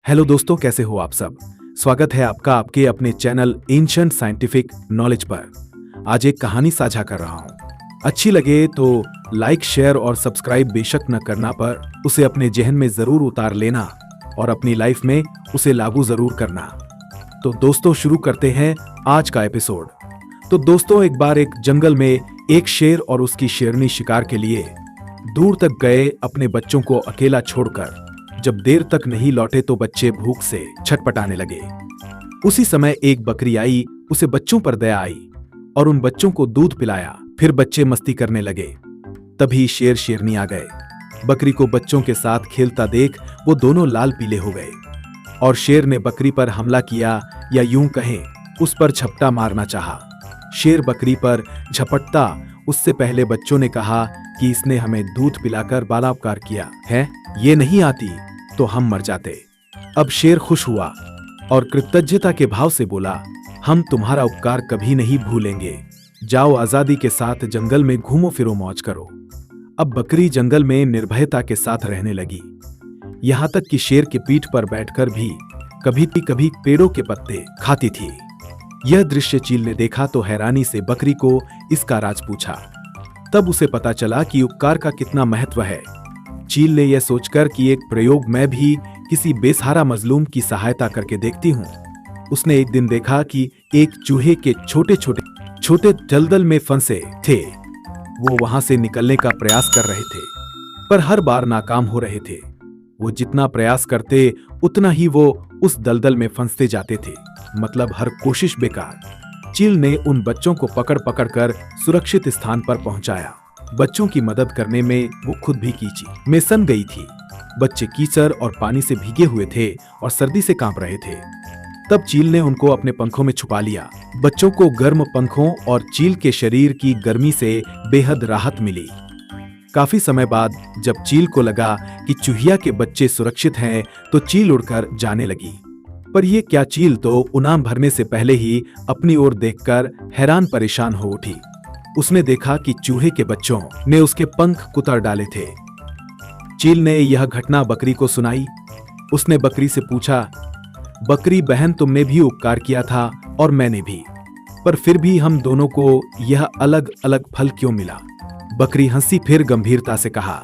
Hello दोस्तों, कैसे हो आप सब। स्वागत है आपका आपके अपने चैनल एंशिएंट साइंटिफिक नॉलेज पर। आज एक कहानी साझा कर रहा हूं। अच्छी लगे तो लाइक, शेयर और सब्सक्राइब बेशक न करना, पर उसे अपने जहन में जरूर उतार लेना और अपनी लाइफ में उसे लागू जरूर करना। तो दोस्तों, शुरू करते हैं आज का एपिसोड। तो दोस्तों, एक बार एक जंगल में एक शेर और उसकी शेरनी शिकार के लिए दूर तक गए। अपने बच्चों को अकेला छोड़कर जब देर तक नहीं लौटे तो बच्चे भूख से छटपटाने लगे। उसी समय एक बकरी आई। उसे बच्चों पर दया आई और उन बच्चों को दूध पिलाया। फिर बच्चे मस्ती करने लगे। तभी शेर शेरनी आ गए। बकरी को बच्चों के साथ खेलता देख वो दोनों लाल पीले हो गए और शेर ने बकरी पर हमला किया, या यूं कहें उस पर झपटा मारना चाहा। शेर बकरी पर झपटता उससे पहले बच्चों ने कहा कि इसने हमें दूध पिलाकर बलात्कार किया है, ये नहीं आती तो हम मर जाते। अब शेर खुश हुआ और कृतज्ञता के भाव से बोला, हम तुम्हारा उपकार कभी नहीं भूलेंगे। जाओ, आजादी के साथ जंगल में घूमो फिरो, मौज करो। अब बकरी जंगल में निर्भयता के साथ रहने लगी। यहां तक कि शेर के पीठ पर बैठकर भी कभी पेड़ों के पत्ते खाती थी। यह दृश्य चील ने देखा तो हैरानी से बकरी को इसका राज पूछा। तब उसे पता चला कि उपकार का कितना महत्व है। चील ने यह सोचकर कि एक प्रयोग मैं भी किसी बेसहारा मजलूम की सहायता करके देखती हूँ। उसने एक दिन देखा कि एक चूहे के छोटे दलदल में फंसे थे। वो वहां से निकलने का प्रयास कर रहे थे, पर हर बार नाकाम हो रहे थे। वो जितना प्रयास करते उतना ही वो उस दलदल में फंसते जाते थे, मतलब हर कोशिश बेकार। चील ने उन बच्चों को पकड़ कर सुरक्षित स्थान पर पहुंचाया। बच्चों की मदद करने में वो खुद भी कीचड़ में सन गई थी। बच्चे कीचड़ और पानी से भीगे हुए थे और सर्दी से कांप रहे थे। तब चील ने उनको अपने पंखों में छुपा लिया। बच्चों को गर्म पंखों और चील के शरीर की गर्मी से बेहद राहत मिली। काफी समय बाद जब चील को लगा कि चूहिया के बच्चे सुरक्षित हैं, तो चील उड़कर जाने लगी। पर ये क्या, चील तो उड़ान भरने से पहले ही अपनी ओर देखकर हैरान परेशान हो उठी। उसने देखा कि चूहे के बच्चों ने उसके पंख कुतर डाले थे। चील ने यह घटना बकरी को सुनाई। उसने बकरी से पूछा, बकरी बहन, तुमने भी उपकार किया था और मैंने भी, पर फिर भी हम दोनों को यह अलग अलग फल क्यों मिला? बकरी हंसी, फिर गंभीरता से कहा,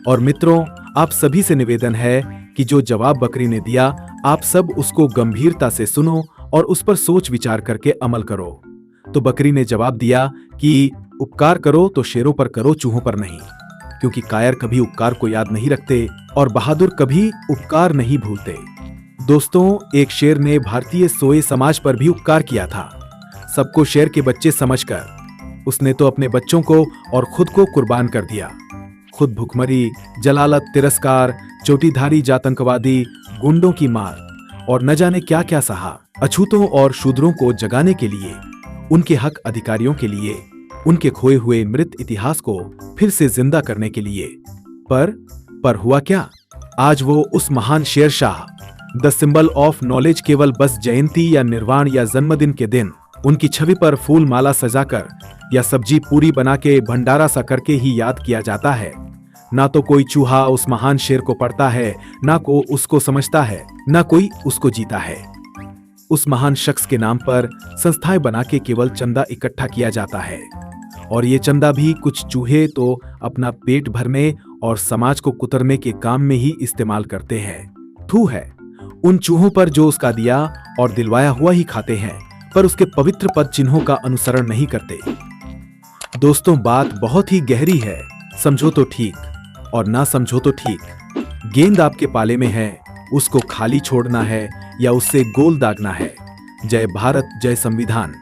और मित्रों, आप सभी से निवेदन है कि जो जवाब बकरी ने दिया, आप सब उसको गंभीरता से सुनो और उस पर सोच विचार करके अमल करो। तो बकरी ने जवाब दिया कि उपकार करो तो शेरों पर करो, चूहों पर नहीं, क्योंकि कायर कभी उपकार को याद नहीं रखते और बहादुर कभी उपकार नहीं भूलते। दोस्तों, एक शेर ने भारतीय सोए समाज पर भी उपकार किया था। सबको शेर के बच्चे समझकर उसने तो अपने बच्चों को और खुद को कुर्बान कर दिया। खुद भुखमरी, जलालत, तिरस्कार, चोटीधारी जातंकवादी, गुंडों की मार और न जाने क्या क्या सहा। अछूतों और शूद्रों को जगाने के लिए, उनके हक अधिकारियों के लिए, उनके खोए हुए मृत इतिहास को फिर से जिंदा करने के लिए। पर हुआ क्या? आज वो उस महान Shershah, the symbol of knowledge, केवल बस जयंती या निर्वाण या जन्मदिन के दिन उनकी छवि पर फूल माला सजाकर या सब्जी पूरी बना के भंडारा सा करके ही याद किया जाता है। ना तो कोई चूहा उस महान शेर को पढ़ता है, ना को उसको समझता है, ना कोई उसको जीता है। उस महान शख्स के नाम पर संस्थाएं बना के केवल चंदा इकट्ठा किया जाता है, और ये चंदा भी कुछ चूहे तो अपना पेट भरने और समाज को कुतरने के काम में ही इस्तेमाल करते हैं। थू है उन चूहों पर जो उसका दिया और दिलवाया हुआ ही खाते हैं, पर उसके पवित्र पद चिन्हों का अनुसरण नहीं करते। दोस्तों, बात बहुत ही गहरी है। समझो तो ठीक और ना समझो तो ठीक। गेंद आपके पाले में है, उसको खाली छोड़ना है या उससे गोल दागना है। जय भारत, जय संविधान।